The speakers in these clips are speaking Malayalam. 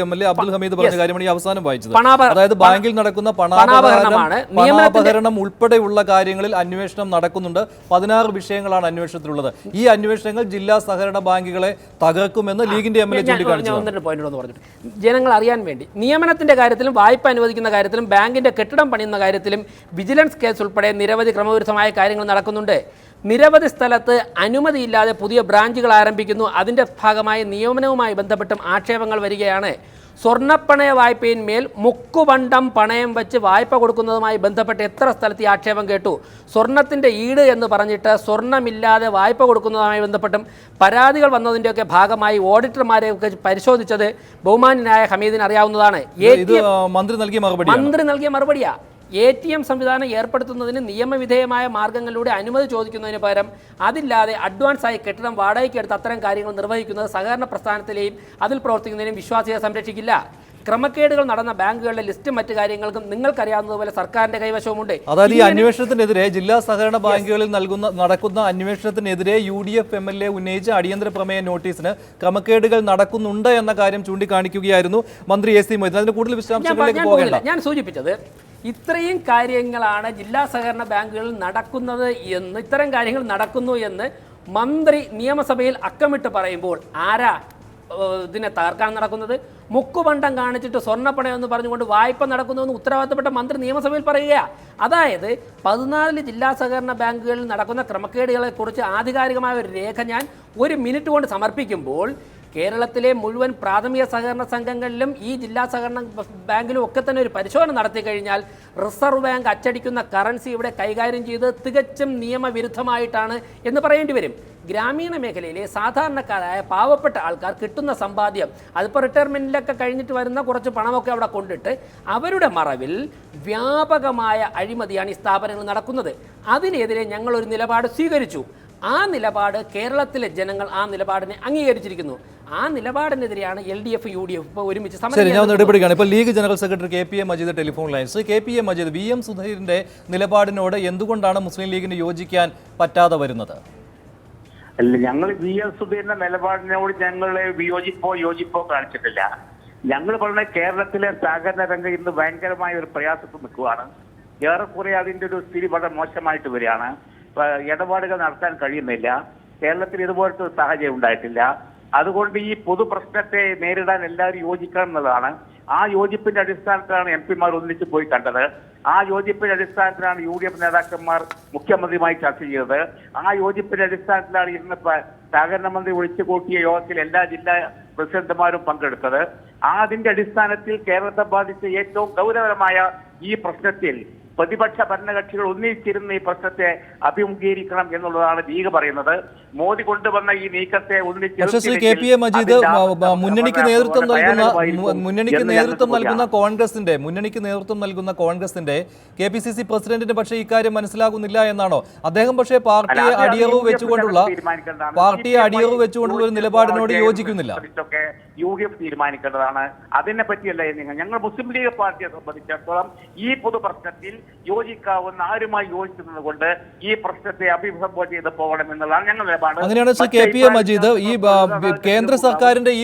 MLA അബ്ദുൽ ഹമീദ് പറഞ്ഞ കാര്യമാണ് ഈ അവസാനം വായിച്ചത്. അതായത് ബാങ്കിൽ നടക്കുന്ന പണാപഹരണം ഉൾപ്പെടെയുള്ള കാര്യങ്ങളിൽ അന്വേഷണം നടക്കുന്നുണ്ട്. 16 വിഷയങ്ങളാണ് അന്വേഷണത്തിലുള്ളത്. ഈ അന്വേഷണങ്ങൾ ജില്ലാ സഹകരണ ബാങ്കുകളെ തകർക്കുമെന്ന് ലീഗിന്റെ MLA ചൂണ്ടിക്കാണിച്ചു. ജനങ്ങൾ അറിയാൻ വേണ്ടി നിയമനത്തിന്റെ കാര്യത്തിലും വായ്പ അനുവദിക്കുന്ന കാര്യത്തിലും ബാങ്കിന്റെ കെട്ടിടം പണിയുന്ന കാര്യത്തിലും വിജിലൻസ് കേസ് ഉൾപ്പെടെ നിരവധി ക്രമവിരുദ്ധമായ കാര്യങ്ങൾ നടക്കുന്നുണ്ട്. നിരവധി സ്ഥലത്ത് അനുമതിയില്ലാതെ പുതിയ ബ്രാഞ്ചുകൾ ആരംഭിക്കുന്നു. അതിൻ്റെ ഭാഗമായി നിയമനവുമായി ബന്ധപ്പെട്ടും ആക്ഷേപങ്ങൾ വരികയാണ്. സ്വർണ്ണപ്പണയ വായ്പയിന്മേൽ മുക്കുപണ്ടം പണയം വെച്ച് വായ്പ കൊടുക്കുന്നതുമായി ബന്ധപ്പെട്ട് എത്ര സ്ഥലത്ത് ഈ ആക്ഷേപം കേട്ടു. സ്വർണത്തിൻ്റെ ഈട് എന്ന് പറഞ്ഞിട്ട് സ്വർണ്ണമില്ലാതെ വായ്പ കൊടുക്കുന്നതുമായി ബന്ധപ്പെട്ടും പരാതികൾ വന്നതിൻ്റെയൊക്കെ ഭാഗമായി ഓഡിറ്റർമാരെയൊക്കെ പരിശോധിച്ചത് ബഹുമാന്യനായ ഹമീദിന് അറിയാവുന്നതാണ്. മന്ത്രി നൽകിയ മറുപടിയാ. ATM സംവിധാനം ഏർപ്പെടുത്തുന്നതിന് നിയമവിധേയമായ മാർഗങ്ങളിലൂടെ അനുമതി ചോദിക്കുന്നതിന് പകരം അതില്ലാതെ അഡ്വാൻസായി കെട്ടിടം വാടകയ്ക്ക് എടുത്ത് അത്തരം കാര്യങ്ങൾ നിർവഹിക്കുന്നത് സഹകരണ പ്രസ്ഥാനത്തിലെയും അതിൽ പ്രവർത്തിക്കുന്നതിനെയും വിശ്വാസിയെ സംരക്ഷിക്കില്ല. ക്രമക്കേടുകൾ നടന്ന ബാങ്കുകളുടെ ലിസ്റ്റ് മറ്റു കാര്യങ്ങൾക്കും നിങ്ങൾക്കറിയാവുന്നതുപോലെ സർക്കാരിന്റെ കൈവശവുമുണ്ട്. അതായത് ഈ അന്വേഷണത്തിനെതിരെ ജില്ലാ സഹകരണ ബാങ്കുകളിൽ നടക്കുന്ന അന്വേഷണത്തിനെതിരെ UDF MLA ഉന്നയിച്ച അടിയന്തര പ്രമേയ നോട്ടീസിന് ക്രമക്കേടുകൾ നടക്കുന്നുണ്ട് എന്ന കാര്യം ചൂണ്ടിക്കാണിക്കുകയായിരുന്നു മന്ത്രി AC മൊയ്തീൻ. അതിന് കൂടുതൽ വിശദാംശങ്ങളിലേക്ക് പോകേണ്ട. ഞാൻ സൂചിപ്പിച്ചത് ഇത്രയും കാര്യങ്ങളാണ് ജില്ലാ സഹകരണ ബാങ്കുകളിൽ നടക്കുന്നത് എന്ന്, ഇത്തരം കാര്യങ്ങൾ നടക്കുന്നു എന്ന് മന്ത്രി നിയമസഭയിൽ അക്കമിട്ട് പറയുമ്പോൾ ആരാ ഇതിനെ തകർക്കാൻ നടക്കുന്നത്? മുക്കുപണ്ടം കാണിച്ചിട്ട് സ്വർണ്ണപ്പണയം എന്ന് പറഞ്ഞുകൊണ്ട് വായ്പ നടക്കുന്നുവെന്ന് ഉത്തരവാദിത്തപ്പെട്ട മന്ത്രി നിയമസഭയിൽ പറയുക. അതായത് 14 ജില്ലാ സഹകരണ ബാങ്കുകളിൽ നടക്കുന്ന ക്രമക്കേടുകളെക്കുറിച്ച് ആധികാരികമായ ഒരു രേഖ ഞാൻ 1 മിനിറ്റ് കൊണ്ട് സമർപ്പിക്കുമ്പോൾ കേരളത്തിലെ മുഴുവൻ പ്രാഥമിക സഹകരണ സംഘങ്ങളിലും ഈ ജില്ലാ സഹകരണ ബാങ്കിലും ഒക്കെ തന്നെ ഒരു പരിശോധന നടത്തി കഴിഞ്ഞാൽ റിസർവ് ബാങ്ക് അച്ചടിക്കുന്ന കറൻസി ഇവിടെ കൈകാര്യം ചെയ്ത് തികച്ചും നിയമവിരുദ്ധമായിട്ടാണ് എന്ന് പറയേണ്ടി വരും. ഗ്രാമീണ മേഖലയിലെ സാധാരണക്കാരായ പാവപ്പെട്ട ആൾക്കാർ കിട്ടുന്ന സമ്പാദ്യം, അതിപ്പോൾ റിട്ടയർമെൻറ്റിലൊക്കെ കഴിഞ്ഞിട്ട് വരുന്ന കുറച്ച് പണമൊക്കെ അവിടെ കൊണ്ടിട്ട് അവരുടെ മറവിൽ വ്യാപകമായ അഴിമതിയാണ് ഈ സ്ഥാപനങ്ങൾ നടക്കുന്നത്. അതിനെതിരെ ഞങ്ങളൊരു നിലപാട് സ്വീകരിച്ചു. ആ നിലപാട് കേരളത്തിലെ ജനങ്ങൾ ആ നിലപാടിനെ അംഗീകരിച്ചിരിക്കുന്നു. ആ നിലപാടിനെതിരെയാണ് LDF UDF ഇപ്പോൾ ഒരുമിച്ച് സമരം. ഇപ്പോൾ league general secretary KPA Majeed telephone lines. KPA Majeed, VM സുധീറിന്റെ നിലപാടിനോട് എന്തുകൊണ്ടാണ് മുസ്ലിം ലീഗിന് യോജിക്കാൻ പറ്റാതെ വരുന്നത്? അല്ല, ഞങ്ങൾ VM സുധീറിന്റെ നിലപാടിനോട് ഞങ്ങളെ യോജിപ്പോ കാണിച്ചിട്ടില്ല. ഞങ്ങൾ പറഞ്ഞ കേരളത്തിലെ സഹകരണ രംഗം ഇന്ന് ഭയങ്കരമായ ഒരു പ്രയാസത്തിൽ നിൽക്കുകയാണ്. ഏറെക്കുറെ അതിന്റെ ഒരു സ്ഥിതി വളരെ മോശമായിട്ട് വരികയാണ്. ഇടപാടുകൾ നടത്താൻ കഴിയുന്നില്ല. കേരളത്തിൽ ഇതുപോലത്തെ ഒരു സാഹചര്യം ഉണ്ടായിട്ടില്ല. അതുകൊണ്ട് ഈ പൊതു പ്രശ്നത്തെ നേരിടാൻ എല്ലാവരും യോജിക്കണം എന്നതാണ്. ആ യോജിപ്പിന്റെ അടിസ്ഥാനത്തിലാണ് MP-മാർ ഒന്നിച്ച് പോയി കണ്ടത്. ആ യോജിപ്പിന്റെ അടിസ്ഥാനത്തിലാണ് UDF നേതാക്കന്മാർ മുഖ്യമന്ത്രിയുമായി ചർച്ച ചെയ്തത്. ആ യോജിപ്പിന്റെ അടിസ്ഥാനത്തിലാണ് ഇന്ന് സഹകരണ മന്ത്രി വിളിച്ചു കൂട്ടിയ യോഗത്തിൽ എല്ലാ ജില്ലാ പ്രസിഡന്റുമാരും പങ്കെടുത്തത്. അതിന്റെ അടിസ്ഥാനത്തിൽ കേരളത്തെ ബാധിച്ച ഏറ്റവും ഗൗരവമായ ഈ പ്രശ്നത്തിൽ പ്രതിപക്ഷ ഭരണകക്ഷികൾ ഒന്നിച്ചിരുന്ന് ഈ പ്രശ്നത്തെ അഭിമുഖീകരിക്കണം എന്നുള്ളതാണ് ലീഗ് പറയുന്നത്. മോദി കൊണ്ടുവന്ന ഈ നീക്കത്തെ KPA മജീദ്, മുന്നണിക്ക് നേതൃത്വം നൽകുന്ന കോൺഗ്രസിന്റെ KPCC പ്രസിഡന്റിന് പക്ഷേ ഇക്കാര്യം മനസ്സിലാകുന്നില്ല എന്നാണോ? അദ്ദേഹം പക്ഷേ പാർട്ടിയെ അടിയറവ് വെച്ചുകൊണ്ടുള്ള ഒരു നിലപാടിനോട് യോജിക്കുന്നില്ല. UDF തീരുമാനിക്കേണ്ടതാണ്. അതിനെ പറ്റിയല്ല ഞങ്ങൾ മുസ്ലിം ലീഗ് പാർട്ടിയെ സംബന്ധിച്ചിടത്തോളം ഈ പൊതു പ്രശ്നത്തിൽ യോജിക്കാവുന്ന ആരുമായി യോജിക്കുന്നത് കൊണ്ട് ഈ പ്രശ്നത്തെ അഭിസംബോധന ചെയ്ത് പോകണം എന്നുള്ളതാണ് ഞങ്ങൾ നിലപാട്. അങ്ങനെയാണ് KPA മജീദ്, ഈ കേന്ദ്ര സർക്കാരിന്റെ ഈ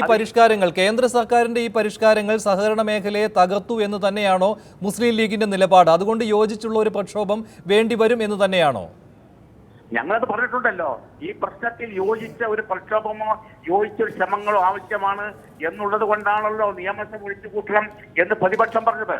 പരിഷ്കാരങ്ങൾ സഹകരണ മേഖലയെ തകർത്തു എന്ന് തന്നെയാണോ മുസ്ലിം ലീഗിന്റെ നിലപാട്? അതുകൊണ്ട് യോജിച്ചുള്ള ഒരു പ്രക്ഷോഭം വേണ്ടിവരും എന്ന് തന്നെയാണോ? ഞങ്ങളത് പറഞ്ഞിട്ടുണ്ടല്ലോ. ഈ പ്രശ്നത്തിൽ യോജിച്ച ഒരു പ്രക്ഷോഭമോ യോജിച്ചൊരു ശ്രമങ്ങളോ ആവശ്യമാണ് എന്നുള്ളത് കൊണ്ടാണല്ലോ നിയമസഭ വിളിച്ചുകൂട്ടണം എന്ന് പ്രതിപക്ഷം പറഞ്ഞത്.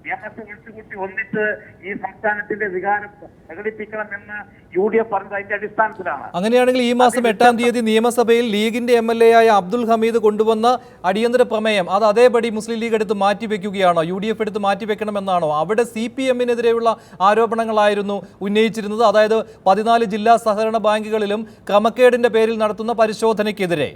നിയമസഭ വിളിച്ചുകൂട്ടി ഒന്നിച്ച് ഈ സംസ്ഥാനത്തിന്റെ വികാരം പ്രകടിപ്പിക്കണം എന്ന് UDF പറഞ്ഞത് അതിന്റെ അടിസ്ഥാനത്തിലാണ്. അങ്ങനെയാണെങ്കിൽ ഈ മാസം 8-ാം തീയതി നിയമസഭയിൽ ലീഗിന്റെ MLA ആയ അബ്ദുൽ ഹമീദ് കൊണ്ടുവന്ന അടിയന്തര പ്രമേയം അത് അതേപടി മുസ്ലിം ലീഗ് എടുത്ത് മാറ്റിവെക്കുകയാണോ? UDF എടുത്ത് മാറ്റിവെക്കണമെന്നാണോ? അവിടെ CPM-നെതിരെയുള്ള ആരോപണങ്ങളായിരുന്നു ഉന്നയിച്ചിരുന്നത്. അതായത് 14 ജില്ലാ സഹകരണ ബാങ്കുകളിലും ക്രമക്കേടിന്റെ പേരിൽ നടത്തുന്ന പരിശോധനയ്ക്കെതിരെ.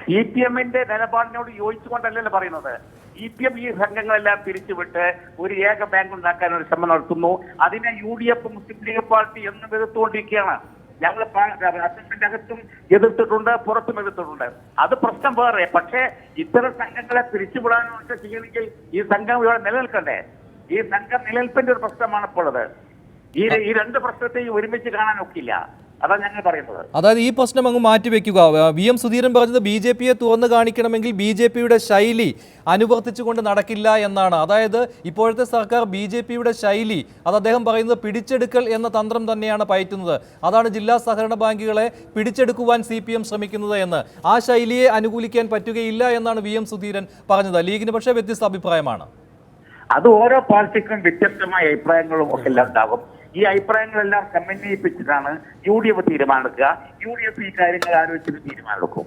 CPM-ന്റെ നിലപാടിനോട് യോജിച്ചുകൊണ്ടല്ലല്ലോ പറയുന്നത്. CPM ഈ സംഘങ്ങളെല്ലാം പിരിച്ചുവിട്ട് ഒരു ഏക ബാങ്ക് ഉണ്ടാക്കാൻ ഒരു ശ്രമം നടത്തുന്നു. അതിനെ UDF മുസ്ലിം ലീഗ് പാർട്ടി എന്നും എതിർത്തുകൊണ്ടിരിക്കുകയാണ്. ഞങ്ങൾ അസംബ്ലിന്റെ അകത്തും എതിർത്തിട്ടുണ്ട്, പുറത്തും എതിർത്തിട്ടുണ്ട്. അത് പ്രശ്നം വേറെ. പക്ഷേ ഇത്തരം സംഘങ്ങളെ പിരിച്ചുവിടാനുള്ള ചെയ്യണമെങ്കിൽ ഈ സംഘം ഇവിടെ നിലനിൽക്കണ്ടേ? ഈ സംഘം നിലനിൽപ്പിന്റെ ഒരു പ്രശ്നമാണ് ഇപ്പോൾ ഉള്ളത്. ഈ രണ്ട് പ്രശ്നത്തെയും ഒരുമിച്ച് കാണാൻ ഒക്കില്ല. അതാണ് ഞങ്ങൾ പറയുന്നത്. അതായത് ഈ പ്രശ്നം അങ്ങ് മാറ്റിവെക്കുക. VM സുധീരൻ പറഞ്ഞത് BJP-യെ തുറന്നു കാണിക്കണമെങ്കിൽ BJP-യുടെ ശൈലി അനുവർത്തിച്ചുകൊണ്ട് നടക്കില്ല എന്നാണ്. അതായത് ഇപ്പോഴത്തെ സർക്കാർ BJP-യുടെ ശൈലി അത് അദ്ദേഹം പറയുന്നത് പിടിച്ചെടുക്കൽ എന്ന തന്ത്രം തന്നെയാണ് പയറ്റുന്നത്. അതാണ് ജില്ലാ സഹകരണ ബാങ്കുകളെ പിടിച്ചെടുക്കുവാൻ CPM ശ്രമിക്കുന്നത് എന്ന്. ആ ശൈലിയെ അനുകൂലിക്കാൻ പറ്റുകയില്ല എന്നാണ് VM സുധീരൻ പറഞ്ഞത്. ലീഗിന് പക്ഷേ വ്യത്യസ്ത അഭിപ്രായമാണ്. അത് ഓരോ പാർട്ടിക്കും വ്യത്യസ്തമായ അഭിപ്രായങ്ങളും ഒക്കെ എല്ലാം ഉണ്ടാകും. ഈ അഭിപ്രായങ്ങളെല്ലാം സമന്വയിപ്പിച്ചിട്ടാണ് UDF തീരുമാനമെടുക്കുക. UDF ഈ കാര്യങ്ങൾ ആലോചിച്ചിട്ട് തീരുമാനമെടുക്കും.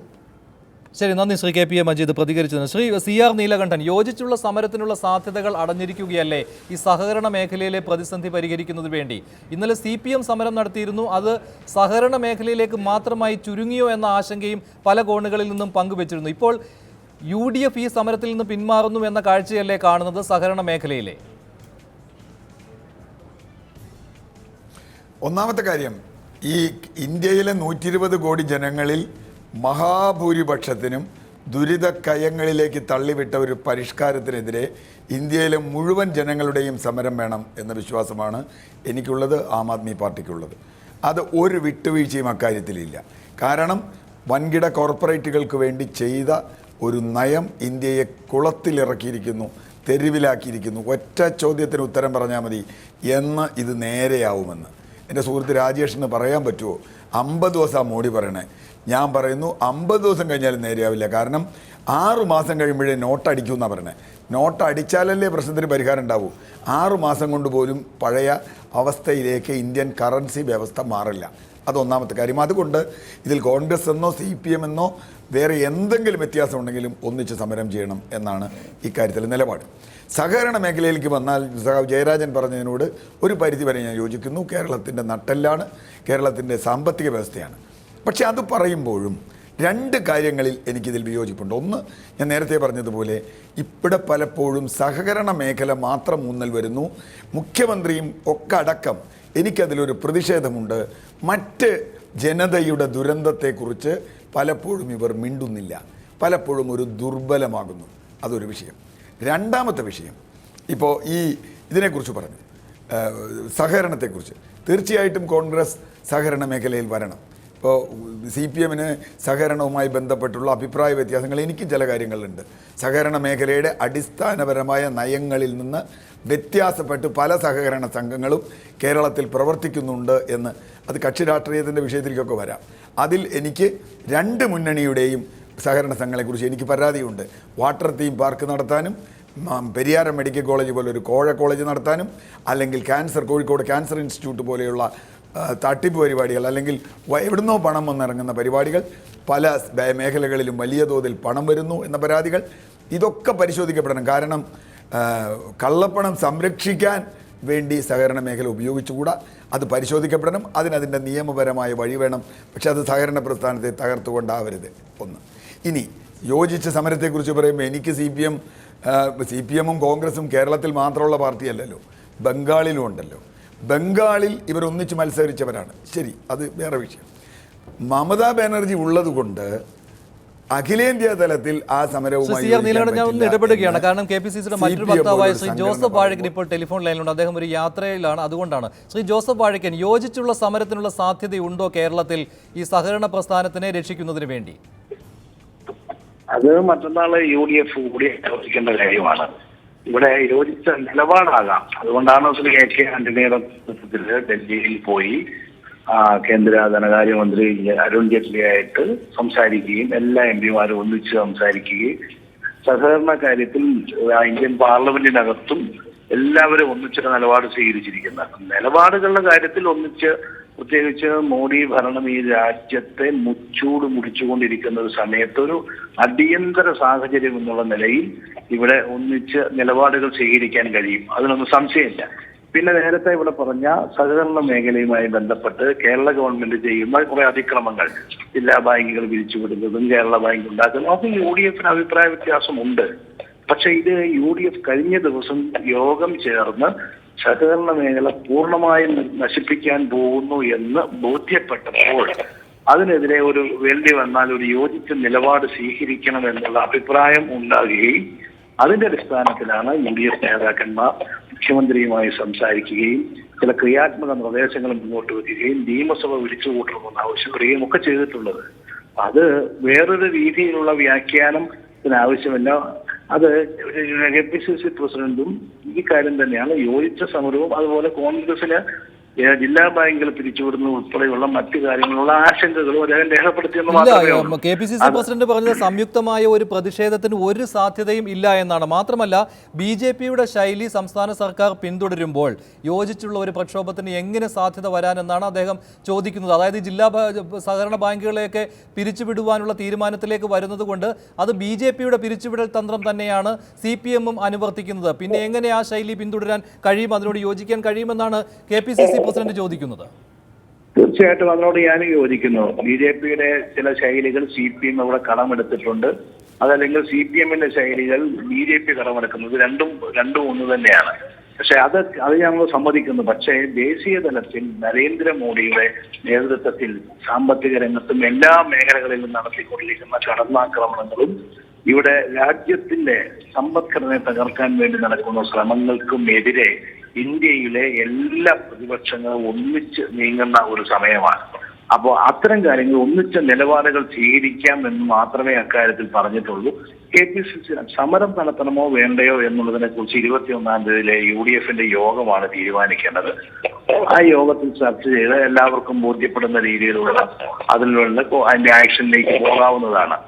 ശരി, നന്ദി ശ്രീ KPA മജീദ് പ്രതികരിച്ചത്. ശ്രീ CR നീലകണ്ഠൻ, യോജിച്ചുള്ള സമരത്തിനുള്ള സാധ്യതകൾ അടഞ്ഞിരിക്കുകയല്ലേ ഈ സഹകരണ മേഖലയിലെ പ്രതിസന്ധി പരിഹരിക്കുന്നതിന് വേണ്ടി? ഇന്നലെ CPM സമരം നടത്തിയിരുന്നു. അത് സഹകരണ മേഖലയിലേക്ക് മാത്രമായി ചുരുങ്ങിയോ എന്ന ആശങ്കയും പല കോണുകളിൽ നിന്നും പങ്കുവച്ചിരുന്നു. ഇപ്പോൾ UDF ഈ സമരത്തിൽ നിന്ന് പിന്മാറുന്നു എന്ന കാഴ്ചയല്ലേ കാണുന്നത് സഹകരണ മേഖലയിലെ? ഒന്നാമത്തെ കാര്യം, ഈ ഇന്ത്യയിലെ 120 കോടി ജനങ്ങളിൽ മഹാഭൂരിപക്ഷത്തിനും ദുരിതക്കയങ്ങളിലേക്ക് തള്ളിവിട്ട ഒരു പരിഷ്കാരത്തിനെതിരെ ഇന്ത്യയിലെ മുഴുവൻ ജനങ്ങളുടെയും സമരം വേണം എന്ന വിശ്വാസമാണ് എനിക്കുള്ളത്, ആം ആദ്മി പാർട്ടിക്കുള്ളത്. അത് ഒരു വിട്ടുവീഴ്ചയും അക്കാര്യത്തിലില്ല. കാരണം വൻകിട കോർപ്പറേറ്റുകൾക്ക് വേണ്ടി ചെയ്ത ഒരു നയം ഇന്ത്യയെ കുളത്തിലിറക്കിയിരിക്കുന്നു, തെരുവിലാക്കിയിരിക്കുന്നു. ഒറ്റ ചോദ്യത്തിന് ഉത്തരം പറഞ്ഞാൽ മതി എന്ന് ഇത് നേരെയാവുമെന്ന്. എൻ്റെ സുഹൃത്ത് രാജേഷിന് പറയാൻ പറ്റുമോ? 50 ദിവസമാണ് മോഡി പറയണേ. ഞാൻ പറയുന്നു 50 ദിവസം കഴിഞ്ഞാലും നേരെയാവില്ല. കാരണം 6 മാസം കഴിയുമ്പോഴേ നോട്ടടിക്കൂ എന്നാണ് പറയണേ. നോട്ടടിച്ചാലല്ലേ പ്രശ്നത്തിന് പരിഹാരം ഉണ്ടാവൂ. 6 മാസം കൊണ്ട് പോലും പഴയ അവസ്ഥയിലേക്ക് ഇന്ത്യൻ കറൻസി വ്യവസ്ഥ മാറില്ല. അതൊന്നാമത്തെ കാര്യം. അതുകൊണ്ട് ഇതിൽ കോൺഗ്രസ് എന്നോ CPM എന്നോ വേറെ എന്തെങ്കിലും വ്യത്യാസം ഉണ്ടെങ്കിലും ഒന്നിച്ച് സമരം ചെയ്യണം എന്നാണ് ഇക്കാര്യത്തിൽ നിലപാട്. സഹകരണ മേഖലയിലേക്ക് വന്നാൽ ജയരാജൻ പറഞ്ഞതിനോട് ഒരു പരിധി വരെ ഞാൻ യോജിക്കുന്നു. കേരളത്തിൻ്റെ നട്ടെല്ലാണ്, കേരളത്തിൻ്റെ സാമ്പത്തിക വ്യവസ്ഥയാണ്. പക്ഷെ അത് പറയുമ്പോഴും 2 കാര്യങ്ങളിൽ എനിക്കിതിൽ വിയോജിപ്പുണ്ട്. ഒന്ന്, ഞാൻ നേരത്തെ പറഞ്ഞതുപോലെ ഇവിടെ പലപ്പോഴും സഹകരണ മേഖല മാത്രം ഊന്നൽ വരുന്നു. മുഖ്യമന്ത്രിയും ഒക്കെ അടക്കം എനിക്കതിലൊരു പ്രതിഷേധമുണ്ട്. മറ്റ് ജനതയുടെ ദുരന്തത്തെക്കുറിച്ച് പലപ്പോഴും ഇവർ മിണ്ടുന്നില്ല, പലപ്പോഴും ഒരു ദുർബലമാകുന്നു. അതൊരു വിഷയം. രണ്ടാമത്തെ വിഷയം, ഇപ്പോൾ ഇതിനെക്കുറിച്ച് പറഞ്ഞു, സഹകരണത്തെക്കുറിച്ച്. തീർച്ചയായിട്ടും കോൺഗ്രസ് സഹകരണ മേഖലയിൽ വരണം. ഇപ്പോൾ CPM-ന് സഹകരണവുമായി ബന്ധപ്പെട്ടുള്ള അഭിപ്രായ വ്യത്യാസങ്ങൾ എനിക്ക് ചില കാര്യങ്ങളുണ്ട്. സഹകരണ മേഖലയുടെ അടിസ്ഥാനപരമായ നയങ്ങളിൽ നിന്ന് വ്യത്യാസപ്പെട്ട് പല സഹകരണ സംഘങ്ങളും കേരളത്തിൽ പ്രവർത്തിക്കുന്നുണ്ട് എന്ന്, അത് കക്ഷി രാഷ്ട്രീയത്തിൻ്റെ വിഷയത്തിലേക്കൊക്കെ വരാം. അതിൽ എനിക്ക് 2 മുന്നണിയുടെയും സഹകരണ സംഘങ്ങളെക്കുറിച്ച് എനിക്ക് പരാതിയുണ്ട്. വാട്ടർ തീം പാർക്ക് നടത്താനും പെരിയാരം മെഡിക്കൽ കോളേജ് പോലെ ഒരു കോഴ കോളേജ് നടത്താനും, അല്ലെങ്കിൽ കോഴിക്കോട് ക്യാൻസർ ഇൻസ്റ്റിറ്റ്യൂട്ട് പോലെയുള്ള തട്ടിപ്പ് പരിപാടികൾ, അല്ലെങ്കിൽ എവിടുന്നോ പണം വന്നിറങ്ങുന്ന പരിപാടികൾ, പല മേഖലകളിലും വലിയ തോതിൽ പണം വരുന്നു എന്ന പരാതികൾ, ഇതൊക്കെ പരിശോധിക്കപ്പെടണം. കാരണം കള്ളപ്പണം സംരക്ഷിക്കാൻ വേണ്ടി സഹകരണ മേഖല ഉപയോഗിച്ചുകൂടാ. അത് പരിശോധിക്കപ്പെടണം. അതിൻ്റെ നിയമപരമായ വഴി വേണം. പക്ഷെ അത് സഹകരണ പ്രസ്ഥാനത്തെ തകർത്തുകൊണ്ടാവരുത്. ഒന്ന്. ഇനി യോജിച്ച സമരത്തെക്കുറിച്ച് പറയുമ്പോൾ എനിക്ക് CPM-ഉം കോൺഗ്രസും കേരളത്തിൽ മാത്രമുള്ള പാർട്ടിയല്ലല്ലോ, ബംഗാളിലും ഉണ്ടല്ലോ. ബംഗാളിൽ ഇവരൊന്നിച്ച് മത്സരിച്ചവരാണ്. ശരി, അത് വേറെ വിഷയം. മമതാ ബാനർജി ഉള്ളത് കൊണ്ട് അഖിലേന്ത്യാ തലത്തിൽ ആ സമരവുമായി ഇടപെടുകയാണ്. കാരണം KPCCയുടെ മറ്റൊരു വക്താവായ ശ്രീ ജോസഫ് വാഴക്കൻ ഇപ്പോൾ ടെലിഫോൺ ലൈനിലുണ്ട്. അദ്ദേഹം ഒരു യാത്രയിലാണ്, അതുകൊണ്ടാണ്. ശ്രീ ജോസഫ് വാഴക്കൻ, യോജിച്ചുള്ള സമരത്തിനുള്ള സാധ്യതയുണ്ടോ കേരളത്തിൽ ഈ സഹകരണ പ്രസ്ഥാനത്തിനെ രക്ഷിക്കുന്നതിന് വേണ്ടി? അത് മറ്റന്നാള് UDF കൂടി ആലോചിക്കേണ്ട കാര്യമാണ്. ഇവിടെ യോജിച്ച നിലപാടാകാം. അതുകൊണ്ടാണ് ശ്രീ AK ആന്റണിയുടെ നേതൃത്വത്തിൽ ഡൽഹിയിൽ പോയി കേന്ദ്ര ധനകാര്യമന്ത്രി അരുൺ ജെയ്റ്റ്ലിയായിട്ട് സംസാരിക്കുകയും എല്ലാ MP-മാരും ഒന്നിച്ച് സംസാരിക്കുകയും സഹകരണ കാര്യത്തിൽ ഇന്ത്യൻ പാർലമെന്റിനകത്തും എല്ലാവരും ഒന്നിച്ചൊരു നിലപാട് സ്വീകരിച്ചിരിക്കുന്ന നിലപാടുകളുടെ കാര്യത്തിൽ ഒന്നിച്ച്, പ്രത്യേകിച്ച് മോഡി ഭരണം ഈ രാജ്യത്തെ മുച്ചൂട് മുടിച്ചുകൊണ്ടിരിക്കുന്ന ഒരു സമയത്ത് ഒരു അടിയന്തര സാഹചര്യം എന്നുള്ള നിലയിൽ ഇവിടെ ഒന്നിച്ച് നിലപാടുകൾ സ്വീകരിക്കാൻ കഴിയും. അതിനൊന്നും സംശയമില്ല. പിന്നെ നേരത്തെ ഇവിടെ പറഞ്ഞ സഹകരണ മേഖലയുമായി ബന്ധപ്പെട്ട് കേരള ഗവൺമെന്റ് ചെയ്യുന്ന കുറെ അതിക്രമങ്ങൾ, ജില്ലാ ബാങ്കുകൾ പിരിച്ചുവിടുന്നതും കേരള ബാങ്ക് ഉണ്ടാക്കുന്നതും, അത് UDF-ന് അഭിപ്രായ വ്യത്യാസമുണ്ട്. പക്ഷെ ഇത് UDF കഴിഞ്ഞ ദിവസം യോഗം ചേർന്ന് സഹകരണ മേഖല പൂർണ്ണമായും നശിപ്പിക്കാൻ പോകുന്നു എന്ന് ബോധ്യപ്പെട്ടപ്പോൾ അതിനെതിരെ വേണ്ടി വന്നാൽ ഒരു യോജിച്ച നിലപാട് സ്വീകരിക്കണം എന്നുള്ള അഭിപ്രായം ഉണ്ടാകുകയും അതിന്റെ അടിസ്ഥാനത്തിലാണ് UDF നേതാക്കന്മാർ മുഖ്യമന്ത്രിയുമായി സംസാരിക്കുകയും ചില ക്രിയാത്മക നിർദ്ദേശങ്ങൾ മുന്നോട്ട് വയ്ക്കുകയും നിയമസഭ വിളിച്ചുകൂട്ടണമെന്ന് ആവശ്യപ്പെടുകയും ഒക്കെ ചെയ്തിട്ടുള്ളത്. അത് വേറൊരു രീതിയിലുള്ള വ്യാഖ്യാനത്തിനാവശ്യമില്ല. അത് KPCC പ്രസിഡന്റും ഈ കാര്യം തന്നെയാണ് യോജിച്ച സമരവും. അതുപോലെ കോൺഗ്രസിന് ജില്ലാ ബാങ്കുകൾ പിരിച്ചുവിടുന്നത് ഉൾപ്പെടെയുള്ള മറ്റു കാര്യങ്ങളുള്ള ആശങ്കകളും അദ്ദേഹം രേഖപ്പെടുത്തിയെന്ന് മാത്രമേ ഉള്ളൂ. KPCC പ്രസിഡന്റ് പറഞ്ഞത് സംയുക്തമായ ഒരു പ്രതിഷേധത്തിന് ഒരു സാധ്യതയും ഇല്ല എന്നാണ്. മാത്രമല്ല BJPയുടെ ശൈലി സംസ്ഥാന സർക്കാർ പിന്തുടരുമ്പോൾ യോജിച്ചുള്ള ഒരു പ്രക്ഷോഭത്തിന് എങ്ങനെ സാധ്യത വരാനെന്നാണ് അദ്ദേഹം ചോദിക്കുന്നത്. അതായത് ജില്ലാ സഹകരണ ബാങ്കുകളെയൊക്കെ പിരിച്ചുവിടുവാനുള്ള തീരുമാനത്തിലേക്ക് വരുന്നത് കൊണ്ട് അത് BJPയുടെ പിരിച്ചുവിടൽ തന്ത്രം തന്നെയാണ് CPM അനുവർത്തിക്കുന്നത്. പിന്നെ എങ്ങനെ ആ ശൈലി പിന്തുടരാൻ കഴിയും, അതിനോട് യോജിക്കാൻ കഴിയുമെന്നാണ് KPCC പ്രസിഡന്റ് ചോദിക്കുന്നത്. തീർച്ചയായിട്ടും അതിനോട് ഞാൻ യോജിക്കുന്നു. BJPയുടെ ചില ശൈലികൾ CPM അവിടെ കടമെടുത്തിട്ടുണ്ട്. അതല്ലെങ്കിൽ CPMന്റെ ശൈലികൾ BJP കടമെടുക്കുന്നത് രണ്ടും ഒന്ന് തന്നെയാണ്. പക്ഷെ അത് ഞങ്ങൾ സമ്മതിക്കുന്നു. പക്ഷേ ദേശീയ തലത്തിൽ നരേന്ദ്രമോദിയുടെ നേതൃത്വത്തിൽ സാമ്പത്തിക രംഗത്തും എല്ലാ മേഖലകളിലും നടത്തിക്കൊണ്ടിരിക്കുന്ന കടന്നാക്രമണങ്ങളും ഇവിടെ രാജ്യത്തിന്റെ സമ്പദ്ഘടനയെ തകർക്കാൻ വേണ്ടി നടക്കുന്ന ശ്രമങ്ങൾക്കും എതിരെ ഇന്ത്യയിലെ എല്ലാ പ്രതിപക്ഷങ്ങളും ഒന്നിച്ച് നീങ്ങുന്ന ഒരു സമയമാണ്. അപ്പോൾ അത്തരം കാര്യങ്ങൾ ഒന്നിച്ച നിലപാടുകൾ സ്വീകരിക്കാം എന്ന് മാത്രമേ അക്കാര്യത്തിൽ പറഞ്ഞിട്ടുള്ളൂ. KPCC സമരം നടത്തണമോ വേണ്ടയോ എന്നുള്ളതിനെ കുറിച്ച് 21-ാം തീയതിയിലെ UDFന്റെ യോഗമാണ് തീരുമാനിക്കേണ്ടത്. ആ യോഗത്തിൽ ചർച്ച ചെയ്ത് എല്ലാവർക്കും ബോധ്യപ്പെടുന്ന രീതിയിലുള്ള അതിന്റെ ആക്ഷനിലേക്ക് പോകാവുന്നതാണ്.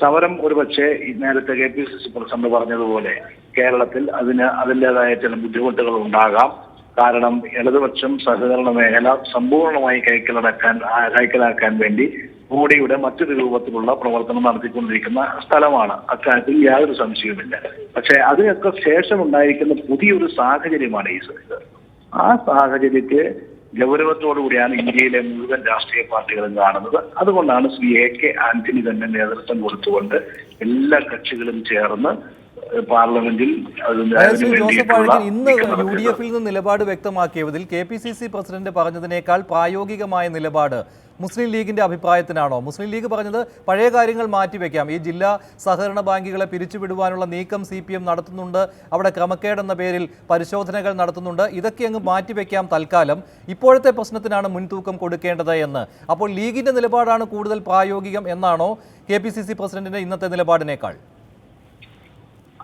സമരം ഒരുപക്ഷെ നേരത്തെ KPCC പ്രസിഡന്റ് പറഞ്ഞതുപോലെ കേരളത്തിൽ അതിൻ്റെതായ ചില ബുദ്ധിമുട്ടുകൾ ഉണ്ടാകാം. കാരണം ഇടതുപക്ഷം സഹകരണ മേഖല സമ്പൂർണ്ണമായി കൈക്കലാക്കാൻ വേണ്ടി മോഡിയുടെ മറ്റൊരു രൂപത്തിലുള്ള പ്രവർത്തനം നടത്തിക്കൊണ്ടിരിക്കുന്ന സ്ഥലമാണ്. അക്കാര്യത്തിൽ യാതൊരു സംശയവുമില്ല. പക്ഷെ അതിനൊക്കെ ശേഷം ഉണ്ടായിരിക്കുന്ന പുതിയൊരു സാഹചര്യമാണ് ഈ സമയത്ത്. ആ സാഹചര്യത്തെ ഗൗരവത്തോടുകൂടിയാണ് ഇന്ത്യയിലെ മുഴുവൻ രാഷ്ട്രീയ പാർട്ടികളും കാണുന്നത്. അതുകൊണ്ടാണ് ശ്രീ AK ആന്റണി തന്നെ നേതൃത്വം കൊടുത്തുകൊണ്ട് എല്ലാ കക്ഷികളും ചേർന്ന് പാർലമെന്റിൽ ഇന്ന് UDFിൽ നിന്ന് നിലപാട് വ്യക്തമാക്കിയതിൽ KPCC പ്രസിഡന്റ് പറഞ്ഞതിനേക്കാൾ പ്രായോഗികമായ നിലപാട് മുസ്ലിം ലീഗിന്റെ അഭിപ്രായത്തിനാണോ? മുസ്ലിം ലീഗ് പറഞ്ഞത് പഴയ കാര്യങ്ങൾ മാറ്റിവെക്കാം, ഈ ജില്ലാ സഹകരണ ബാങ്കുകളെ പിരിച്ചുവിടുവാനുള്ള നീക്കം CPM നടത്തുന്നുണ്ട്, അവിടെ ക്രമക്കേടെന്ന പേരിൽ പരിശോധനകൾ നടത്തുന്നുണ്ട്, ഇതൊക്കെ അങ്ങ് മാറ്റിവെക്കാം തൽക്കാലം, ഇപ്പോഴത്തെ പ്രശ്നത്തിനാണ് മുൻതൂക്കം കൊടുക്കേണ്ടത് എന്ന്. അപ്പോൾ ലീഗിന്റെ നിലപാടാണ് കൂടുതൽ പ്രായോഗികം എന്നാണോ KPCC പ്രസിഡന്റിന്റെ ഇന്നത്തെ നിലപാടിനേക്കാൾ?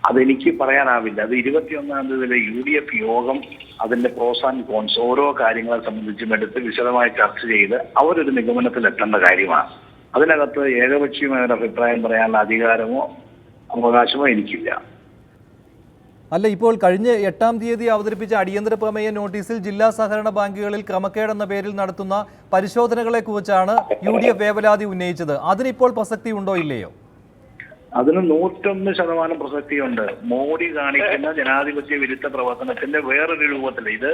അതെനിക്ക് പറയാനാവില്ല. അത് 21-ാം തീയതിയിലെ UDF യോഗം അതിന്റെ പ്രോസ് ആൻഡ് കോൺസ് ഓരോ കാര്യങ്ങളെ സംബന്ധിച്ചും എടുത്ത് വിശദമായി ചർച്ച ചെയ്ത് അവരൊരു നിഗമനത്തിലെത്തേണ്ട കാര്യമാണ്. അതിനകത്ത് ഏകപക്ഷീയമായ ഒരു അഭിപ്രായം പറയാനുള്ള അധികാരമോ അവകാശമോ എനിക്കില്ല. അല്ല, ഇപ്പോൾ കഴിഞ്ഞ 8-ാം തീയതി അവതരിപ്പിച്ച അടിയന്തര പ്രമേയ നോട്ടീസിൽ ജില്ലാ സഹകരണ ബാങ്കുകളിൽ ക്രമക്കേടെന്ന പേരിൽ നടത്തുന്ന പരിശോധനകളെ കുറിച്ചാണ് UDF വേവലാതി ഉന്നയിച്ചത്. അതിനിപ്പോൾ പ്രസക്തി ഉണ്ടോ ഇല്ലയോ? അതിന് 101% പ്രസക്തിയുണ്ട്. മോഡി കാണിക്കുന്ന ജനാധിപത്യ വിരുദ്ധ പ്രവർത്തനത്തിന്റെ വേറൊരു രൂപത്തിൽ ഇത്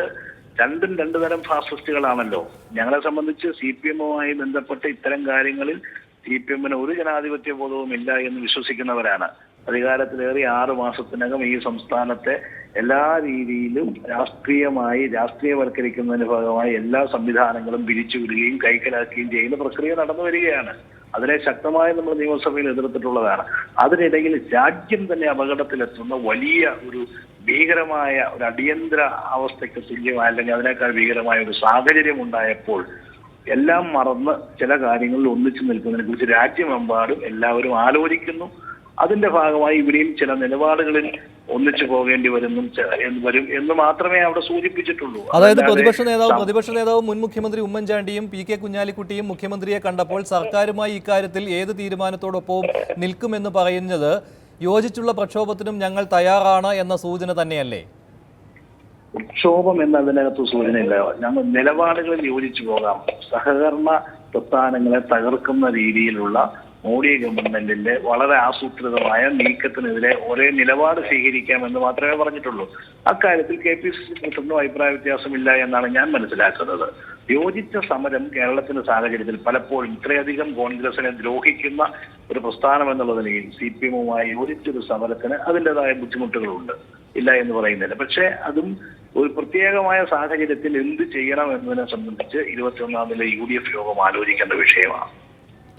രണ്ടു തരം ഫാസിസ്റ്റുകളാണല്ലോ. ഞങ്ങളെ സംബന്ധിച്ച് CPMവുമായി ബന്ധപ്പെട്ട് ഇത്തരം കാര്യങ്ങളിൽ CPMന് ഒരു ജനാധിപത്യ ബോധവും ഇല്ല എന്ന് വിശ്വസിക്കുന്നവരാണ്. അധികാരത്തിലേറി 6 മാസത്തിനകം ഈ സംസ്ഥാനത്തെ എല്ലാ രീതിയിലും രാഷ്ട്രീയവൽക്കരിക്കുന്നതിന്റെ ഭാഗമായി എല്ലാ സംവിധാനങ്ങളും പിരിച്ചുവിടുകയും കൈക്കലാക്കുകയും ചെയ്യുന്ന പ്രക്രിയ നടന്നു വരികയാണ്. അതിനെ ശക്തമായി നമ്മൾ നിയമസഭയിൽ എതിർത്തിട്ടുള്ളതാണ്. അതിനിടയിൽ രാജ്യം തന്നെ അപകടത്തിലെത്തുന്ന വലിയ ഒരു ഭീകരമായ ഒരു അടിയന്തര അവസ്ഥയ്ക്ക് തുല്യമായ അല്ലെങ്കിൽ അതിനേക്കാൾ ഭീകരമായ ഒരു സാഹചര്യം ഉണ്ടായപ്പോൾ എല്ലാം മറന്ന് ചില കാര്യങ്ങളിൽ ഒന്നിച്ചു നിൽക്കുന്നതിനെ കുറിച്ച് രാജ്യമെമ്പാടും എല്ലാവരും ആലോചിക്കുന്നു. അതിന്റെ ഭാഗമായി ഇവിടെയും ചില നിലപാടുകളിൽ ഒന്നിച്ചു പോകേണ്ടി വരും എന്ന് മാത്രമേ അവിടെ സൂചിപ്പിച്ചിട്ടുള്ളൂ. അതായത് പ്രതിപക്ഷ നേതാവ് മുൻ മുഖ്യമന്ത്രി ഉമ്മൻചാണ്ടിയും PK കുഞ്ഞാലിക്കുട്ടിയും മുഖ്യമന്ത്രിയെ കണ്ടപ്പോൾ സർക്കാരുമായി ഇക്കാര്യത്തിൽ ഏത് തീരുമാനത്തോടൊപ്പവും നിൽക്കുമെന്ന് പറയുന്നത് യോജിച്ചുള്ള പ്രക്ഷോഭത്തിനും ഞങ്ങൾ തയ്യാറാണ് എന്ന സൂചന തന്നെയല്ലേ? പ്രക്ഷോഭം എന്നതിനകത്ത് സൂചനയില്ല. ഞങ്ങൾ നിലപാടുകളിൽ യോജിച്ചു പോകാം. സഹകരണ പ്രസ്ഥാനങ്ങളെ തകർക്കുന്ന രീതിയിലുള്ള മോഡി ഗവൺമെന്റിന്റെ വളരെ ആസൂത്രിതമായ നീക്കത്തിനെതിരെ ഒരേ നിലപാട് സ്വീകരിക്കാമെന്ന് മാത്രമേ പറഞ്ഞിട്ടുള്ളൂ. അക്കാര്യത്തിൽ KPCC പ്രസിഡന്റിനും അഭിപ്രായ വ്യത്യാസമില്ല എന്നാണ് ഞാൻ മനസ്സിലാക്കുന്നത്. യോജിച്ച സമരം കേരളത്തിന്റെ സാഹചര്യത്തിൽ പലപ്പോഴും ഇത്രയധികം കോൺഗ്രസിനെ ദ്രോഹിക്കുന്ന ഒരു പ്രസ്ഥാനം എന്നുള്ള നിലയിൽ CPMവുമായി യോജിച്ചൊരു സമരത്തിന് അതിൻ്റെതായ ബുദ്ധിമുട്ടുകളുണ്ട്, ഇല്ല എന്ന് പറയുന്നില്ല. പക്ഷേ അതും ഒരു പ്രത്യേകമായ സാഹചര്യത്തിൽ എന്ത് ചെയ്യണം എന്നതിനെ സംബന്ധിച്ച് 21-ാം തീയതി UDF യോഗം ആലോചിക്കേണ്ട വിഷയമാണ്.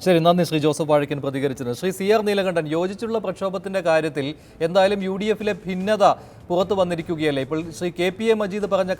ശരി, നന്ദി ശ്രീ ജോസഫ് വാഴക്കൻ പ്രതികരിച്ചത്. ശ്രീ CR നീലകണ്ഠൻ, യോജിച്ചുള്ള പ്രക്ഷോഭത്തിന്റെ കാര്യത്തിൽ എന്തായാലും UDF-ലെ ഭിന്നത പുറത്തു വന്നിരിക്കുകയല്ലേ? ഇപ്പോൾ ശ്രീ KPA മജീദ് പറഞ്ഞ